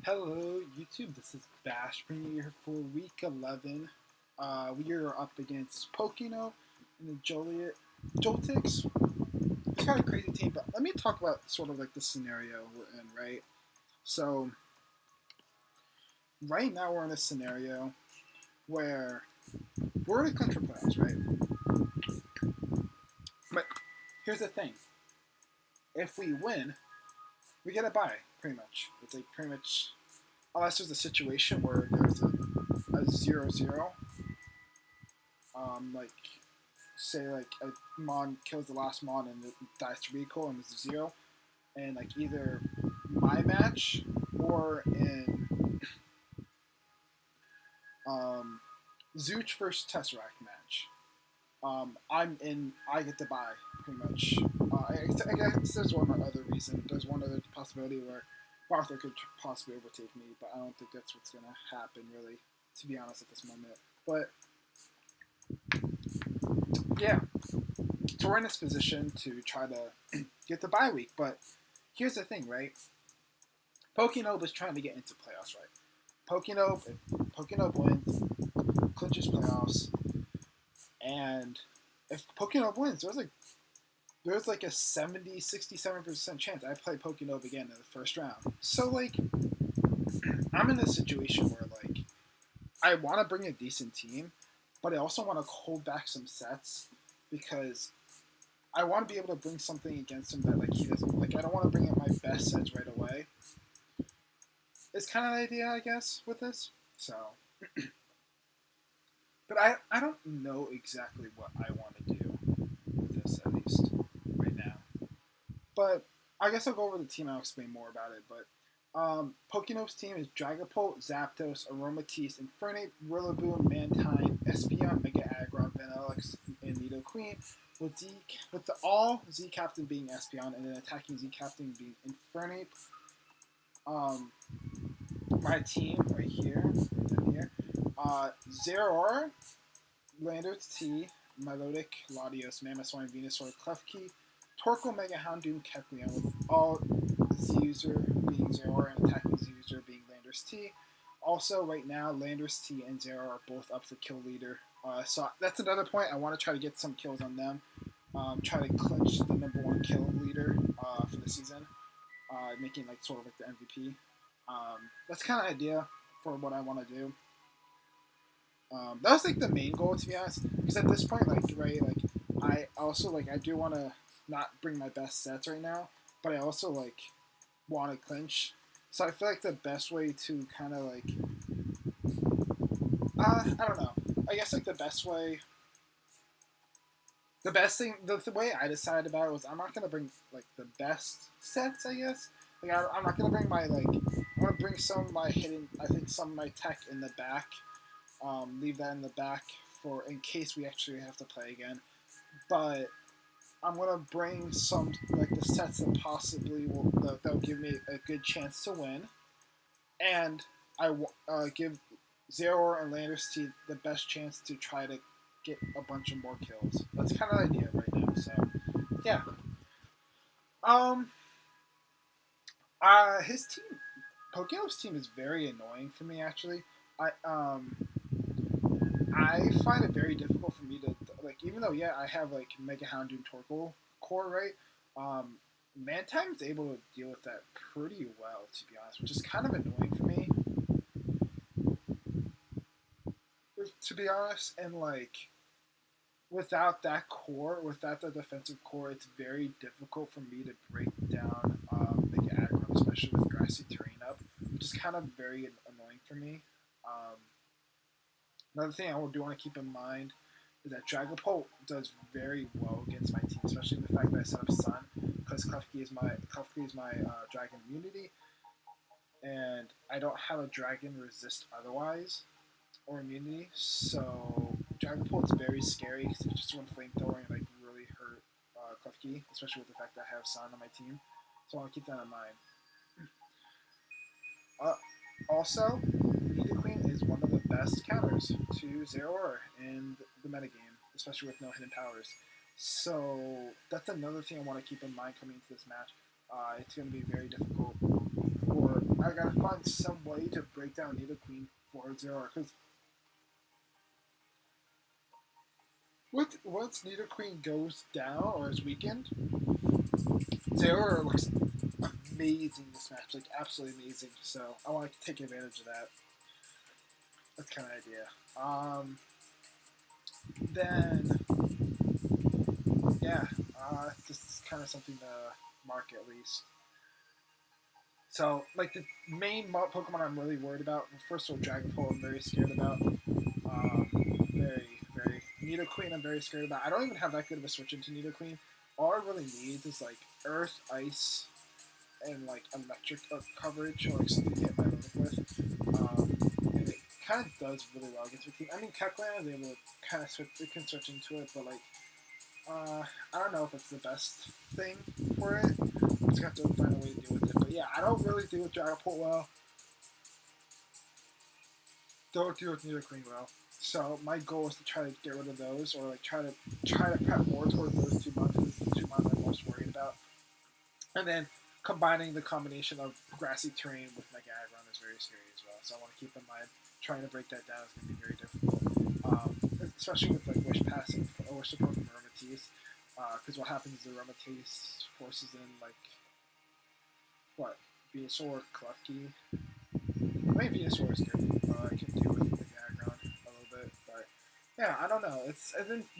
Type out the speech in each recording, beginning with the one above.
Hello, YouTube. This is Bash bringing you here for week 11. We are up against Pokenob and the Joliet Joltiks. It's kind of a crazy team, but let me talk about sort of like the scenario we're in, right? So, right now we're in a scenario where we're in a country playoffs, right? But here's the thing: if we win, we get a bye, pretty much. It's like pretty much, unless there's a situation where there's a 0-0, like say like a mon kills the last mon and it dies to recall and it's a 0, and like either my match or in um, Zooch versus Tesseract match, I get to buy pretty much. I guess there's one other reason. There's one other possibility where Bartha could possibly overtake me, but I don't think that's what's gonna happen really, to be honest, at this moment. But yeah, so we're in this position to try to get the bye week. But here's the thing, right? Pokenob is trying to get into playoffs, right? Pokenob wins, clinches playoffs, and if Pokenob wins, there's like a 67% chance I play Pokenob again in the first round. So like, I'm in a situation where like I want to bring a decent team, but I also want to hold back some sets because I want to be able to bring something against him that like he doesn't like. I don't want to bring in my best sets right away. It's kind of the idea, I guess, with this. So, but I don't know exactly what I want to do with this, at least right now. But I guess I'll go over the team and I'll explain more about it. But Pokenob's team is Dragapult, Zapdos, Aromatisse, Infernape, Rillaboom, Mantine, Espeon, Mega Aggron, Vanillix, and Nidoqueen. With the all Z Captain being Espeon and then attacking Z Captain being Infernape. My team right here, down here. Zeraora, Landorus T, Milotic, Latios, Mamoswine, Venusaur, Klefki, Torkoal, Mega Houndoom, Kecleon, with all Z user being Zeraora and attacking Z user being Landorus T. Also, right now, Landorus T and Zeraora are both up for kill leader. So that's another point. I want to try to get some kills on them. Try to clinch the #1 kill leader for the season, making like sort of like the MVP. That's kind of idea for what I want to do. That was like the main goal, to be honest. Because at this point, like right, like I also like I do want to not bring my best sets right now, but I also like want to clinch. So I feel like the best way to kind of like I don't know. I guess like the best thing, the way I decided about it was I'm not gonna bring like the best sets. I guess like I'm not gonna bring my like I'm gonna bring some of my hidden. I think some of my tech in the back. Leave that in the back for in case we actually have to play again. But I'm gonna bring some like the sets that possibly that'll give me a good chance to win, and I give Zeraora and Landorus T the best chance to try to get a bunch of more kills. That's kind of the idea right now. So yeah, um, his team, Pokenob's team is very annoying for me actually. I I find it very difficult for me to like, even though yeah, I have like Mega Houndoom Torkoal core, right? Mantine is able to deal with that pretty well, to be honest, which is kind of annoying for me, to be honest. And like, without that core, without the defensive core, it's very difficult for me to break down Mega Aggro, especially with grassy terrain up, which is kind of very annoying for me. Um, Another thing I do want to keep in mind is that Dragapult does very well against my team, especially the fact that I set up Sun, because Klefki is my Dragon immunity, and I don't have a Dragon resist otherwise or immunity. So Dragapult's very scary because it's just one flamethrower and like really hurt Klefki, especially with the fact that I have Sun on my team. So I want to keep that in mind. Also, Nidoqueen is one of the best counters to Zeraora in the metagame, especially with no hidden powers. So that's another thing I want to keep in mind coming into this match. It's going to be very difficult for I gotta find some way to break down Nidoqueen for Zeraora, because once Nidoqueen goes down or is weakened, Zeraora looks amazing this match, like absolutely amazing. So I want to take advantage of that. That's kind of idea. Then yeah, this is kind of something to mark at least. So, like, the main Pokemon I'm really worried about, first of all, Dragapult I'm very scared about. Very. Nidoqueen I'm very scared about. I don't even have that good of a switch into Nidoqueen. All I really need is, like, Earth, Ice, and, like, Electric coverage, or, like, something to hit my limit with. And it kind of does really well against my team. I mean, Keklan is able to kind of switch, it can switch into it, but, like, I don't know if it's the best thing for it. I'm just gonna have to find a way to deal with it. But yeah, I don't really deal with Dragapult well. Don't deal with Nidoqueen well. So my goal is to try to get rid of those, or like try to prep more towards those 2 months. Because the 2 months I'm most worried about. And then combining the combination of grassy terrain with Mega Aggron is very scary as well. So I want to keep in mind trying to break that down is going to be very difficult, especially with like Wish passing or support from Aromatisse. Because what happens is the Aromatisse forces in like what Venusaur, Klefki. I mean Venusaur is good. I can deal with Mega Aggron a little bit, but yeah, I don't know.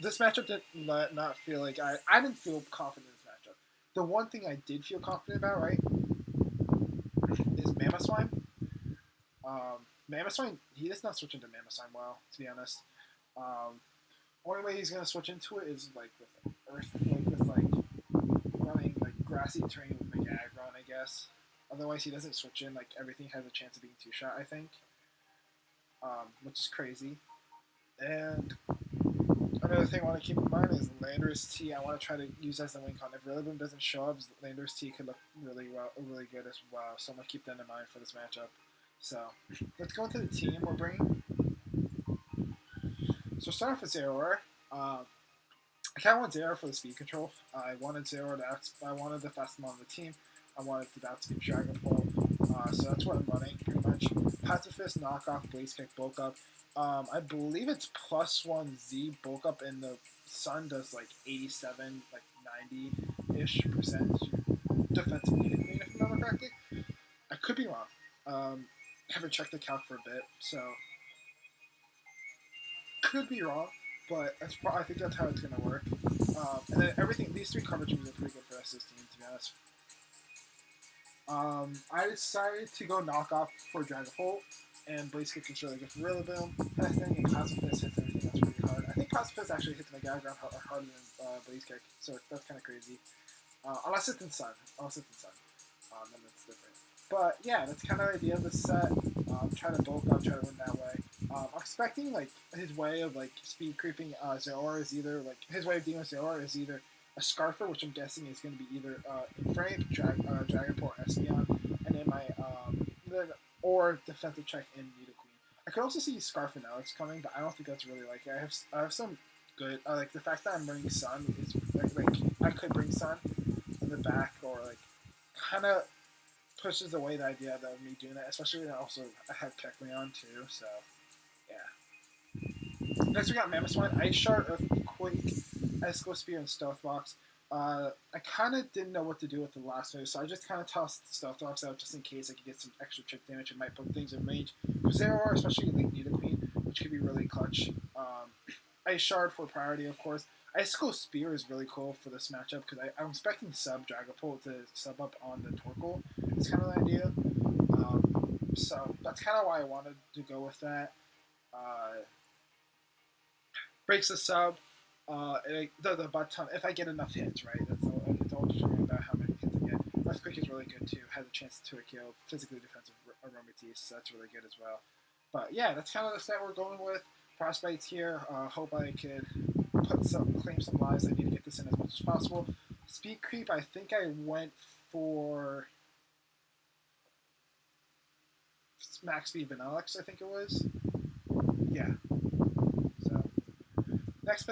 This matchup did not feel like I didn't feel confident in this matchup. The one thing I did feel confident about, right, is Mamoswine. Mamoswine, he does not switch into Mamoswine well, to be honest. Only way he's gonna switch into it is like with Earth, like with like running like grassy terrain with Mega Aggron, I guess. Otherwise, he doesn't switch in. Like everything has a chance of being 2-shot, I think, which is crazy. And another thing I want to keep in mind is Landorus T. I want to try to use as the win con. If Rillaboom doesn't show up, Landorus T could look really good as well. So I'm gonna keep that in mind for this matchup. So let's go into the team we're bringing. So start off with Zeraora. I kind of want Zeraora for the speed control. I wanted Zeraora I wanted the fastest one on the team. I wanted to outspeed Dragapult. So that's what I'm running pretty much. Pacifist, knockoff, blaze kick, bulk up. I believe it's +1 Z bulk up, and the Sun does like 87, like 90-ish% defensive needed green, if I remember correctly. I could be wrong. I haven't checked the calc for a bit, so could be wrong, but I think that's how it's going to work. And then everything, these 3 coverages are pretty good for us this team, to be honest. I decided to go knockoff for Dragapult, and Blaze Kick is really good for Rillaboom. Testing and Pacifist hits everything else pretty hard. I think Pacifist actually hits Mega Aggron harder than Blaze Kick, so that's kind of crazy. Unless it's in Sun. Then it's different. But yeah, that's kind of the idea of the set. Try to bulk up, try to win that way. I'm expecting like his way of like speed creeping Zeraora is either like his way of dealing with Zeraora is either a Scarfer, which I'm guessing is going to be either in frame, Dragapult, or Espeon, and then or defensive check in Nidoqueen. I could also see Scarf and Alex coming, but I don't think that's really likely. I have some good like the fact that I'm bringing Sun is like I could bring Sun in the back, or like kind of pushes away the idea of me doing that, especially when I have Kecleon too, so yeah. Next we got Mamoswine, Ice Shard, Earthquake, Esco Spear, and Stealth Box. I kind of didn't know what to do with the last move, so I just kind of tossed Stealth Box out just in case I could get some extra chip damage and might put things in range. For Zeraora, especially Link Nidoqueen, which could be really clutch. Ice Shard for priority, of course. Icicle Spear is really cool for this matchup because I'm expecting sub Dragapult to sub up on the Torkoal. It's kind of the idea. So that's kind of why I wanted to go with that. Breaks the sub. The butt ton. If I get enough hits, right? It's all determined about how many hits I get. Earthquake is really good too. Has a chance to a kill. Physically defensive Aromatisse, so that's really good as well. But yeah, that's kind of the set we're going with. Frostbite's here. Hope I could claim some lives. I need to get this in as much as possible. Speed creep, I think I went for max speed Vanillix, I think it was. Yeah. So next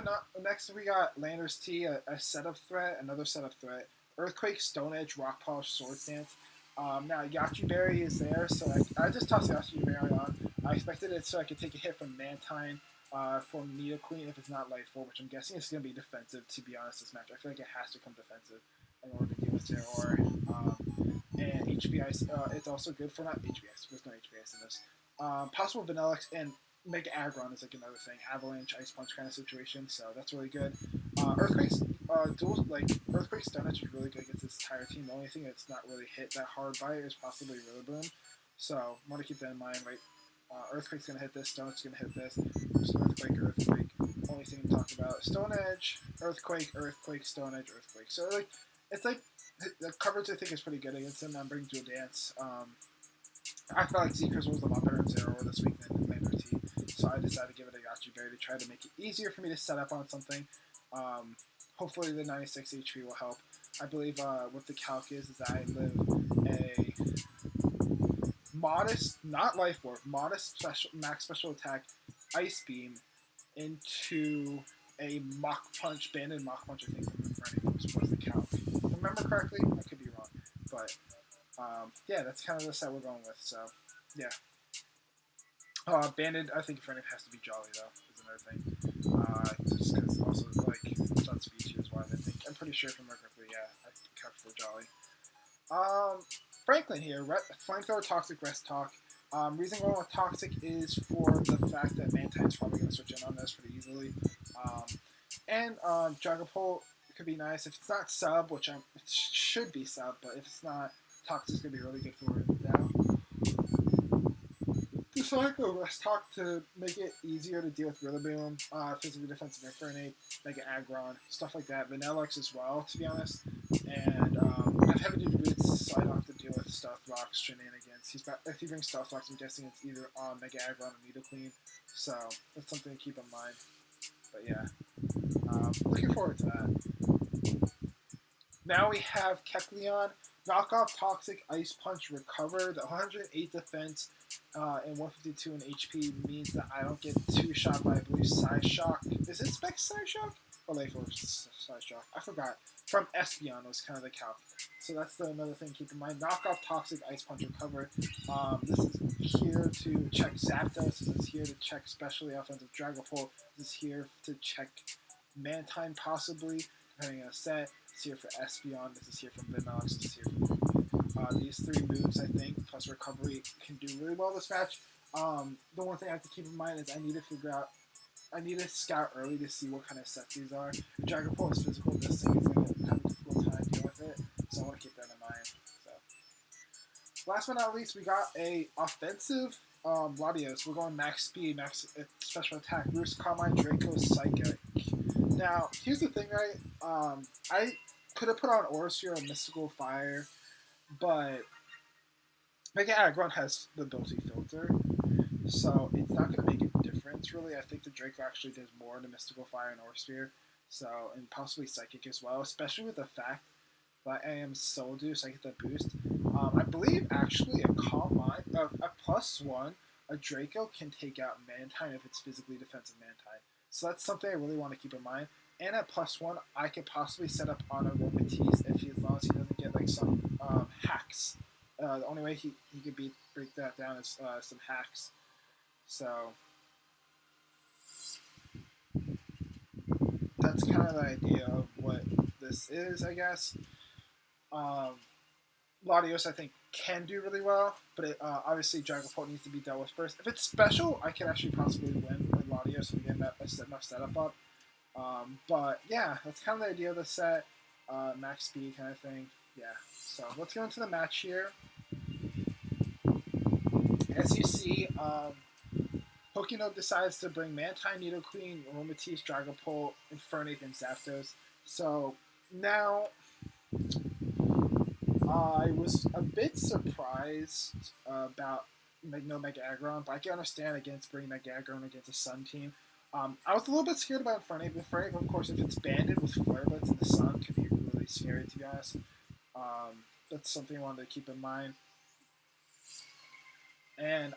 we got Landorus T, a setup threat, another setup threat. Earthquake, Stone Edge, Rock Polish, Sword Stance. Now Yachi Berry is there, so I just tossed Yachi Berry on. I expected it so I could take a hit from Mantine for Needle Queen if it's not Life 4, which I'm guessing is going to be defensive, to be honest, this match. I feel like it has to come defensive in order to deal with Zeraor. And HBI, it's also good for not HBS. There's no HBS in this. Possible Vanillix and Mega Aggron is like another thing. Avalanche, Ice Punch kind of situation, so that's really good. Earthquake's dual, like Earthquake Stun Edge is really good against this entire team. The only thing that's not really hit that hard by it is possibly Rillaboom. So want to keep that in mind, right? Earthquake's gonna hit this, Stone Edge's gonna hit this. So Earthquake. Only thing to talk about: Stone Edge, Earthquake, Stone Edge, Earthquake. So like it's like the coverage I think is pretty good against him. I'm bringing to a dance. I felt like Zekers was a lot better in Zero this week than Lander T, so I decided to give it a Yachi Berry to try to make it easier for me to set up on something. Hopefully the 96 HP will help. I believe what the calc is that I live a modest, not life orb, modest special max special attack Ice Beam into a Mach Punch, banded Mach Punch, I think, from Inferno was the calc. If I remember correctly, I could be wrong, but yeah, that's kind of the set we're going with, so yeah. Banded, I think Inferno has to be Jolly, though, is another thing. Just because also, like, it's on speed is why I think. I'm pretty sure from correctly, yeah, I cut for Jolly. Franklin here, Flamethrower, Toxic, Rest Talk. Reason going with Toxic is for the fact that Mantine's probably going to switch in on this pretty easily. And Dragapult could be nice. If it's not sub, which it should be sub, but if it's not, Toxic's going to be really good for it now. So I go Rest Talk to make it easier to deal with Rillaboom, physically defensive Infernape, Mega Aggron, stuff like that. Vanillix as well, to be honest. And I've heavy duty boots, so I don't have to deal with Stealth Rocks shenanigans. If he brings Stealth Rocks, I'm guessing it's either Mega Aggron or Nidoqueen. So that's something to keep in mind. But yeah, looking forward to that. Now we have Kecleon, Knock Off, Toxic, Ice Punch, Recover. The 108 defense and 152 in HP means that I don't get 2-shot by, I believe, Size Shock. Is it Spec Size Shock? Or Life Orb Size Shock? I forgot. From Espeon was kind of the calc. So that's another thing to keep in mind. Knock Off, Toxic, Ice Punch, Recover. This is here to check Zapdos. This is here to check specially offensive Dragapult. This is here to check Mantine possibly, depending on a set. This is here for Espeon. This is here from Vinox. This is here for these three moves, I think, plus Recovery can do really well this match. The one thing I have to keep in mind is I need to figure out, I need to scout early to see what kind of sets these are. If Dragapult is physical, this thing is going to have a difficult time dealing with it, so I want to keep that in mind. So, last but not least, we got a offensive Latios. We're going max speed, max special attack, Roost, Carmine, Draco, Psychic. Now, here's the thing, right? I could have put on Aurasphere or Mystical Fire, but Mega Aggron has the ability filter, so it's not going to make a difference, really. I think the Draco actually does more than Mystical Fire and Aurasphere, so, and possibly Psychic as well, especially with the fact that I am Soldew, so I get that boost. I believe, actually, a Calm Mind, a +1, a Draco can take out Mantine if it's physically defensive Mantine. So that's something I really want to keep in mind. And at +1, I could possibly set up on a Matisse as long as he doesn't get like some hacks. The only way he could break that down is some hacks. So that's kind of the idea of what this is, I guess. Latios, I think, can do really well, but obviously Dragapult needs to be dealt with first. If it's special, I could actually possibly win with Latios and get enough setup up. But yeah, that's kind of the idea of the set. Max speed kind of thing. Yeah. So let's go into the match here. As you see, Pokenob decides to bring Mantine, Nidoqueen, Aromatisse, Dragapult, Infernape, and Zapdos. So now I was a bit surprised about no Mega Aggron, but I can understand against bringing Mega Aggron against a Sun team. I was a little bit scared about Infernape. Infernape, of course, if it's banded with Flare Blitz in the Sun, can be really scary, to be honest. That's something I wanted to keep in mind. And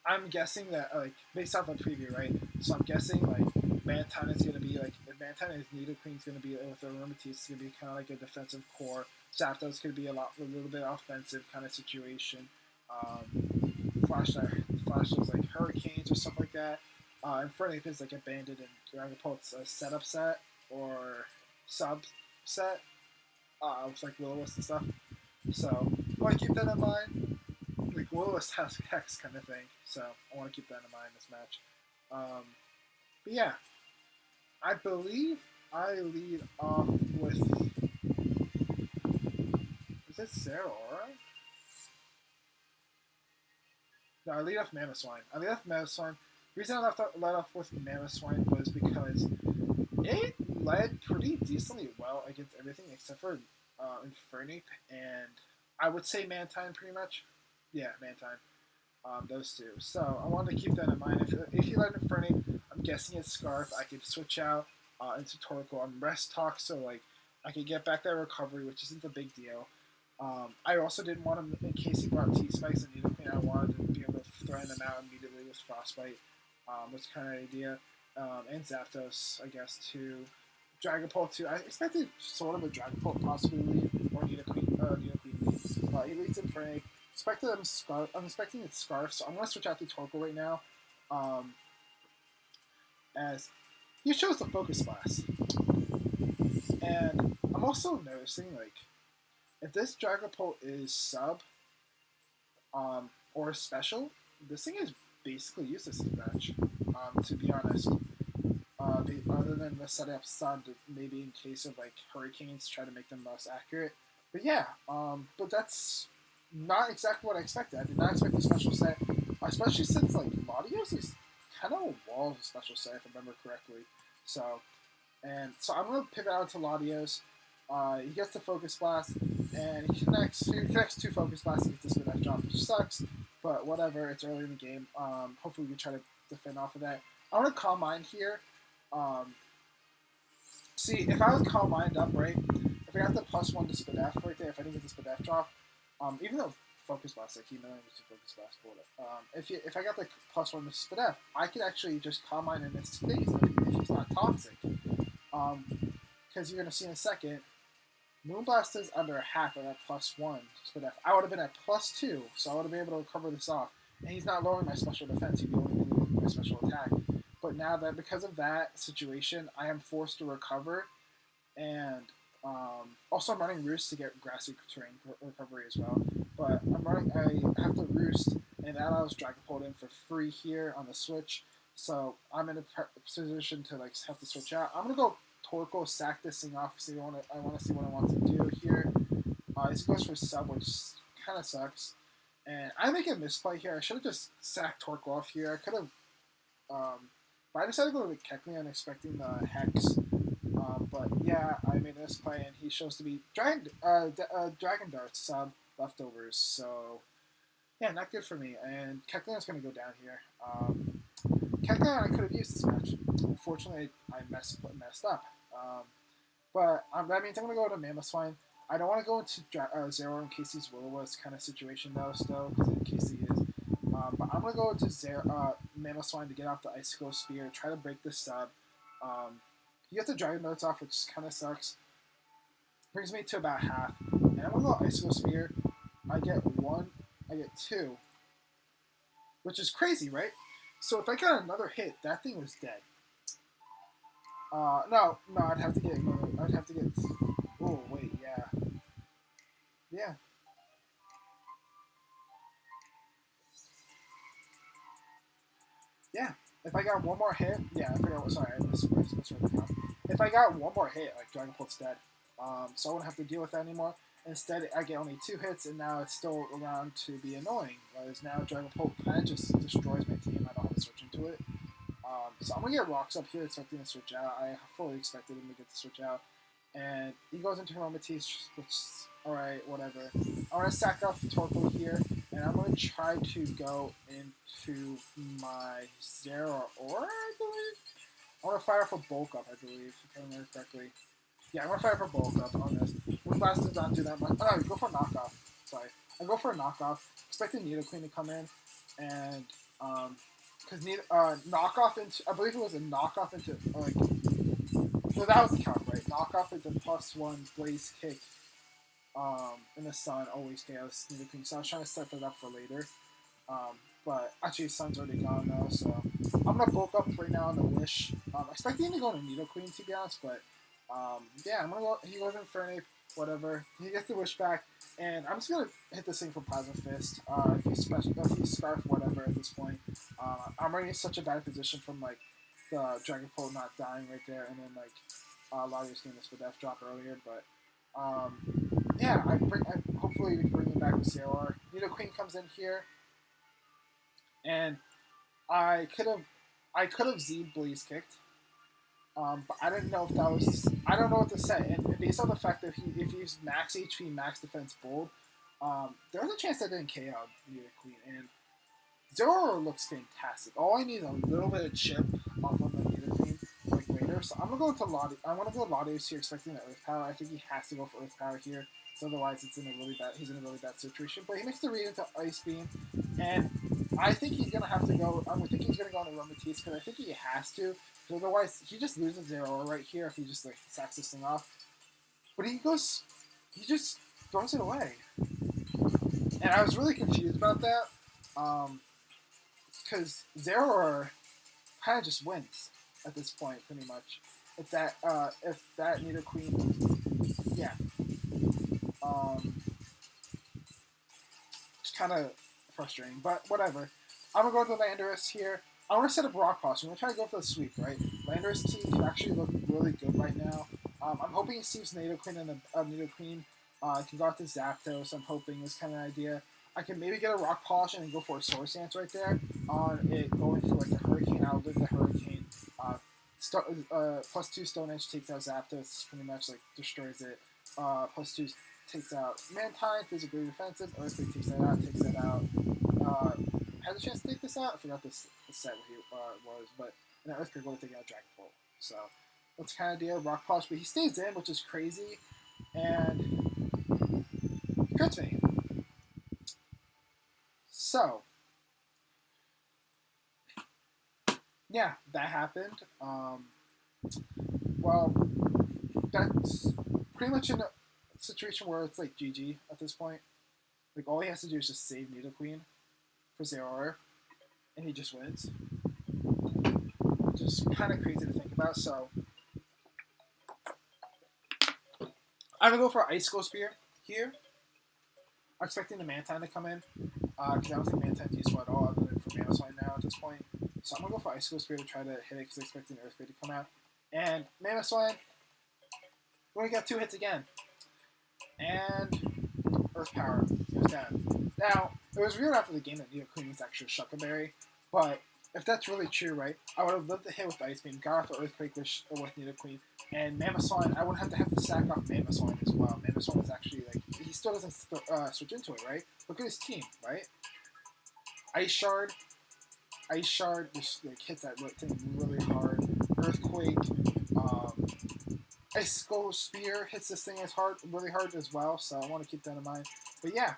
I'm guessing that, like, based off the preview, right? So I'm guessing, like, Mantine is going to be, like, if Mantine is Nidoqueen is going to be with the Aromatisse. It's going to be kind of like a defensive core. Zapdos could be a little bit offensive kind of situation. Flash those like hurricanes or stuff like that. Infernape is like a banded and Dragon Pulse setup set or sub set with like Will-O-Wisp and stuff. So I want to keep that in mind. Like Will-O-Wisp has Hex kind of thing, so I want to keep that in mind in this match. But yeah, I believe I lead off with. Is it Zeraora? No, I lead off Mamoswine. The reason I led off with Mamoswine was because it led pretty decently well against everything except for Infernape and I would say Mantine pretty much. Yeah, Mantine. Those two. So I wanted to keep that in mind. If you let Infernape, I'm guessing it's Scarf. I could switch out into Torkoal. I'm Rest Talk, so like I could get back that recovery, which isn't a big deal. I also didn't want him, in case he brought T-Spikes and Nidoqueen, I wanted to be able to threaten them out immediately with Frostbite, was kind of the idea. And Zapdos, I guess, too. Dragapult, too. I expected sort of a Dragapult possibly lead, or Nidoqueen lead. He leads Infernape. I'm expecting it's Scarf, so I'm going to switch out to Torkoal right now. As he chose the Focus Blast. And I'm also noticing, like, if this Dragapult is sub, or special, this thing is basically useless in this match, to be honest. Other than the setting up sub, maybe in case of, like, Hurricanes, try to make them most accurate. But yeah, but that's not exactly what I expected. I did not expect a special set, especially since, like, Latios is kind of a wall of a special set, if I remember correctly. So I'm going to pivot out to Latios. He gets the Focus Blast, and he connects 2 Focus Blasts to get the Spin F drop, which sucks, but whatever, it's early in the game. Hopefully we can try to defend off of that. I want to Calm Mind here. See, if I was Calm Mind up, right, if I got the +1 to Spin F right there, if I didn't get the Spin F drop, even though Focus Blast, I keep knowing it's a Focus Blast for it. If I got the +1 to Spin F, I could actually just Calm Mind in his face if he's not toxic. Because you're going to see in a second, Moonblast is under half of that +1 Spin F. I would have been at +2, so I would have been able to cover this off. And he's not lowering my special defense, he'd be only lowering my special attack. But now that, because of that situation, I am forced to recover. And also I'm running Roost to get grassy terrain recovery as well. But I have to Roost, and that allows Dragapult in for free here on the switch. So I'm in a position to like have to switch out. I'm going to go Torkoal, sack this thing off. I want to see what I want to do here. This goes for sub, which kind of sucks. And I make a misplay here. I should have just sacked Torkoal off here. I could have, but I decided to go to Kecleon expecting the Hex. But yeah, I made a misplay, and he shows to be Dragon Darts sub leftovers. So yeah, not good for me. And Kecleon's going to go down here. Kecleon I could have used this match. Unfortunately, I messed up. But that means I'm going to go to Mamoswine. I don't want to go into Zero in case he's Will-O-Wisp kind of situation, though, still, because in case he is. But I'm going to go into Mamoswine to get off the Icicle Spear, try to break this sub. He gets the Dragon Notes off, which kind of sucks. Brings me to about half. And I'm going to go Icicle Spear. I get 2. Which is crazy, right? So if I got another hit, that thing was dead. No, I'd have to get. Oh wait, yeah. If I got one more hit, If I got one more hit, like Dragapult's dead. So I wouldn't have to deal with that anymore. Instead, I get only 2 hits, and now it's still around to be annoying. Whereas now Dragapult kind of just destroys my team. I don't have to switch into it. So I'm going to get Rocks up here expecting to switch out. I fully expected him to get to switch out. And he goes into Aromatisse, which, alright, whatever. I want to sack off Torkoal here, and I'm going to try to go into my Zeraora, I believe? I want to fire for Bulk Up, I believe, if I remember correctly. Yeah, I'm going to fire for Bulk Up on this. Moonblast does not do that much. Oh, no, go for a knockoff. Sorry. I go for a knockoff. Expecting Nidoqueen to come in, and because knockoff into, I believe it was a knockoff into, like, no, that was the count, right? Knockoff into +1 blaze kick in the sun always KOs Nidoqueen, so I was trying to set that up for later. But actually, Sun's already gone now, so I'm gonna bulk up right now on the Wish. Expecting him to go to Nidoqueen, to be honest, but yeah, I'm gonna go. He goes Infernape, whatever. He gets the Wish back, and I'm just gonna hit this thing for Plasma Fist. If he's Scarf, whatever. At this point, I'm already in such a bad position from like the Dragon Pole not dying right there, and then like Larios getting this for Death Drop earlier, but. Yeah, hopefully we can bring him back with CLR. Nidoqueen comes in here, and I could have Z Blaze kicked, but I didn't know if that was. I don't know what to say. And based on the fact that if he's max HP, max defense, bold, there's a chance I didn't KO Nidoqueen. And Zero looks fantastic. All I need is a little bit of chip off of the Nidoqueen like later. So I'm gonna go into Lottie. I'm gonna go Latios here, expecting the Earth Power. I think he has to go for Earth Power here. So otherwise, he's in a really bad situation. But he makes the read into Ice Beam, and I think he's gonna have to go. I think he's gonna go into Aromatisse because I think he has to. Because otherwise, he just loses Zero right here if he just like sacks this thing off. But he just throws it away, and I was really confused about that. Because Zero kind of just wins at this point, pretty much. If that Nidoqueen, yeah, it's kind of frustrating, but whatever. I'm gonna go to Landorus here. I want to set up Rock Posture. I'm gonna try to go for the sweep, right? Landorus team can actually look really good right now. I'm hoping he sees Nidoqueen and the Nidoqueen can go out to Zapdos. I'm hoping is kind of an idea. I can maybe get a Rock Polish and go for a Source Dance right there on it going for like a Hurricane. I'll live the Hurricane. +2 Stone Edge takes out Zapdos, pretty much like destroys it. +2 takes out Mantine, physically defensive. Earthquake takes that out. Has a chance to take this out. I forgot this set what he was, but an Earthquake would have taken out Dragon Pole. So that's kind of deal. Rock Polish, but he stays in, which is crazy, and he crits me. So yeah, that happened. Well, that's pretty much in a situation where it's like GG at this point. Like all he has to do is just save Nidoqueen for 0R, and he just wins. Just kind of crazy to think about. So I'm gonna go for Icicle Spear here. I'm expecting the Mantine to come in because I don't think Mantine's useful at all other than for Mamoswine now at this point. So I'm gonna go for Icicle Spear to try to hit it because I'm expecting Earthquake to come out. And Mamoswine, we only got 2 hits again. And Earth Power goes down. Now, it was weird after the game that Nidoqueen was actually Shuckleberry, but if that's really true, right, I would have loved to hit with Ice Beam, got off the Earthquake with Nidoqueen, and Mamoswine, I wouldn't have to sack off Mamoswine as well. Mamoswine is actually, like, he still doesn't switch into it, right? Look at his team, right? Ice Shard just like hits that thing really hard. Earthquake, Icicle Spear hits this thing really hard as well, so I want to keep that in mind. But yeah,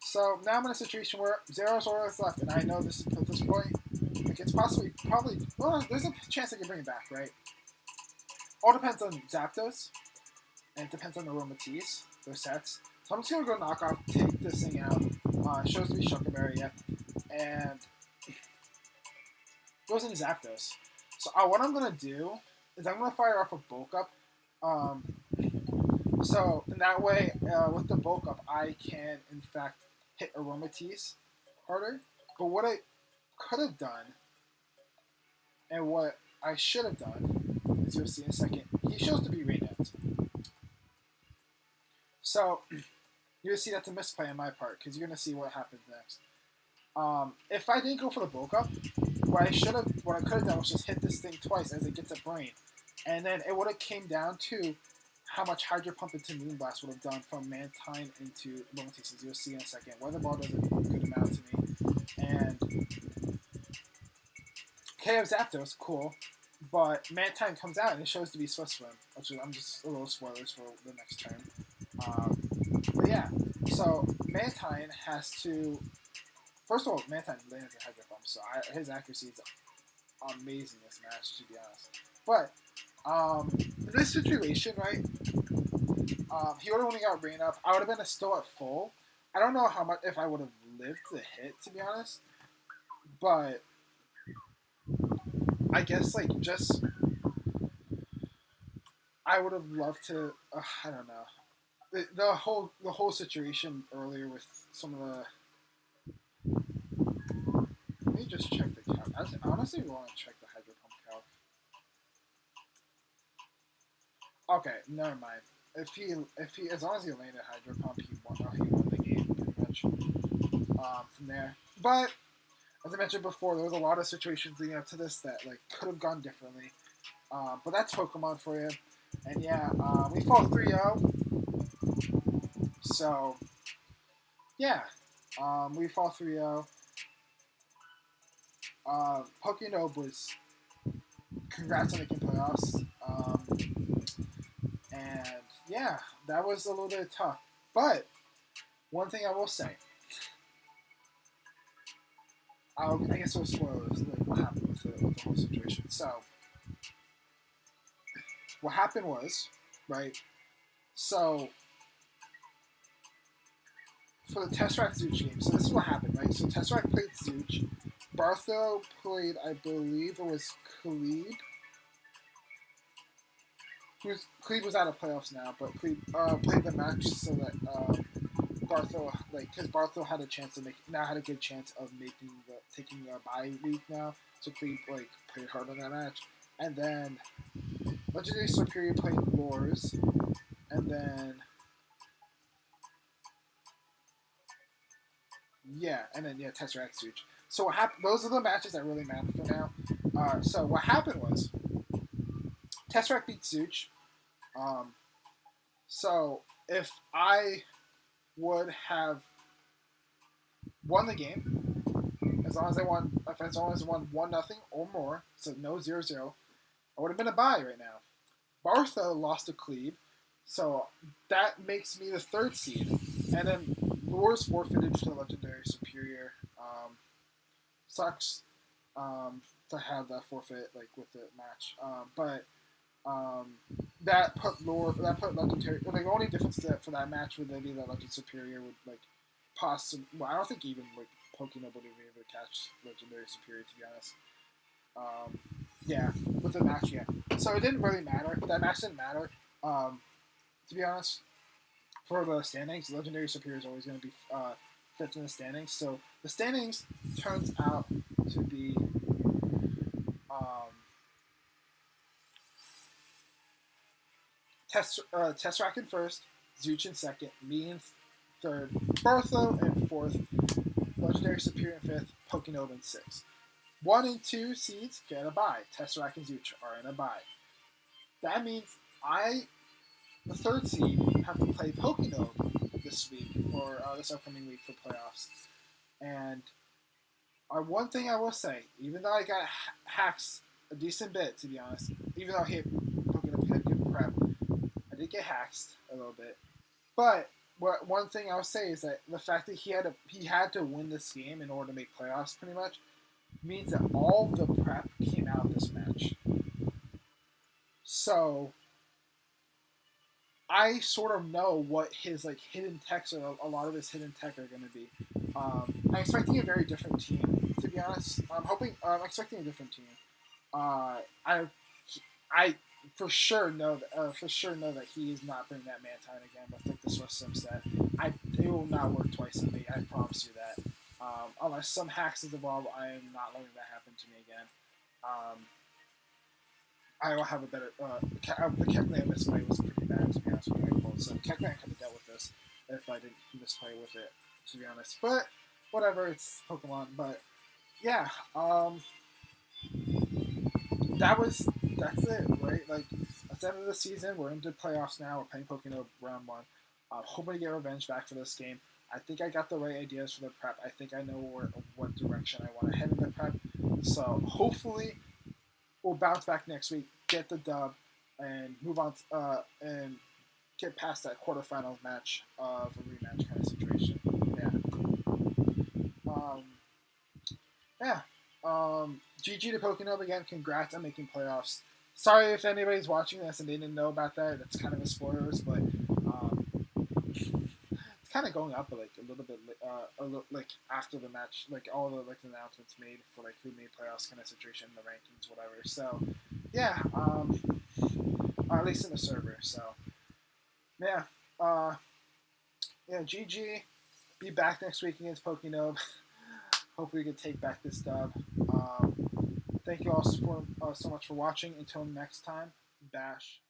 so now I'm in a situation where Zero's all that's left, and I know this at this point, like it's probably, well, there's a chance I can bring it back, right? All depends on Zapdos, and it depends on the Aromatisse, their sets. So I'm just gonna go knock off, take this thing out. Shows to be Shuckleberry, yeah, and goes into Zapdos. So what I'm gonna do is I'm gonna fire off a bulk up. So in that way, with the bulk up, I can in fact hit Aromatisse harder. But what I could have done, and what I should have done, as you'll see in a second, he shows to be Rainette. So you'll see that's a misplay on my part because you're gonna see what happens next. If I didn't go for the bulk up, what I could have done was just hit this thing twice as it gets a brain, and then it would have came down to how much Hydro Pump into Moonblast would have done from Mantine into Aromatisse, as you'll see in a second. Weather Ball does a good amount to me, and KO Zapdos, cool, but Mantine comes out and it shows to be Swift Swim, which is, I'm just a little spoilers for the next turn. But yeah, so Mantine has to First of all, Mantine lands a Hydro Pump, so his accuracy is amazing this match, to be honest. But in this situation, right, he would have only got rain up. I would have been still at full. I don't know how much if I would have lived the hit, to be honest. But I guess like just I would have loved to. I don't know. The whole situation earlier with some of the. Let me just check the count. I honestly want to check the Hydro Pump count. Okay, never mind. If he as long as he landed Hydro Pump, he won the game pretty much from there. But as I mentioned before, there was a lot of situations leading up to this that like could have gone differently. But that's Pokemon for you. And yeah, we fall 3-0. So yeah, we fall 3-0. Pokenob was congrats on making playoffs. And yeah, that was a little bit tough. But one thing I will say, I guess we'll spoil this, like what happened with the whole situation. So what happened was, right? So for the Tesseract Zooch game, so this is what happened, right? So Tesseract played Zooch. Bartho played, I believe it was Khalid. Cleve was out of playoffs now, but Cleve played the match so that Barthel, because Barthel had a chance to had a good chance of taking a bye week now. So Cleve played hard on that match, and then Legendary Superior played Lures, and then Tesseract Such. So what happened? Those are the matches that really matter for now. So what happened was Tesseract beat Such. So if I would have won the game, as long as I won 1-0 or more, so no 0-0, I would have been a bye right now. Bartha lost to Cleve, so that makes me the 3rd seed, and then Lures forfeited to the Legendary Superior. Sucks to have that forfeit with the match, but that put Legendary. The only difference for that match would be that Legend Superior would possibly. Well, I don't think even Pokenob would be able to catch Legendary Superior, to be honest. Yeah, with the match, yeah. So it didn't really matter. That match didn't matter. To be honest, for the standings, Legendary Superior is always going to be 5th in the standings. So the standings turns out to be Tesseract in 1st, Zooch in 2nd, me in 3rd, Bartho in 4th, Legendary Superior in 5th, Pokenob in 6th. 1 and 2 seeds get a bye. Tesseract and Zooch are in a bye. That means the 3rd seed, have to play Pokenob this week for this upcoming week for playoffs. And one thing I will say, even though I got hacks a decent bit, to be honest, even though Pokenob had good prep, I did get hacked a little bit. But one thing I'll say is that the fact that he had to win this game in order to make playoffs, pretty much, means that all the prep came out this match. So I sort of know what his hidden techs or a lot of his hidden tech are going to be. I'm expecting a very different team, to be honest. I'm expecting a different team. I for sure know that he is not bringing that Mantine again with the Swiss Sim set. It will not work twice on me. I promise you that. Unless some hacks is involved, I am not letting that happen to me again. I will have a better. The Kekland misplay was pretty bad, to be honest with you. So Kekland could have dealt with this if I didn't misplay with it, to be honest. But whatever, it's Pokemon. But yeah, that's it, right? That's the end of the season. We're into playoffs now. We're playing Pokenob round 1. Hoping to get revenge back for this game. I think I got the right ideas for the prep. I think I know what direction I want to head in the prep. So hopefully we'll bounce back next week, get the dub, and move on and get past that quarterfinals match of a rematch kind of situation. Yeah. yeah, GG to Pokenob again. Congrats on making playoffs. Sorry if anybody's watching this and they didn't know about that. That's kind of a spoilers, but it's kind of going up like a little bit, like after the match, like all the like announcements made for like who made playoffs kind of situation, the rankings, whatever. So yeah, or at least in the server. So yeah, uh, yeah, GG. Be back next week against Pokenob. Hopefully, we can take back this dub. Thank you all so much for watching. Until next time, Bash.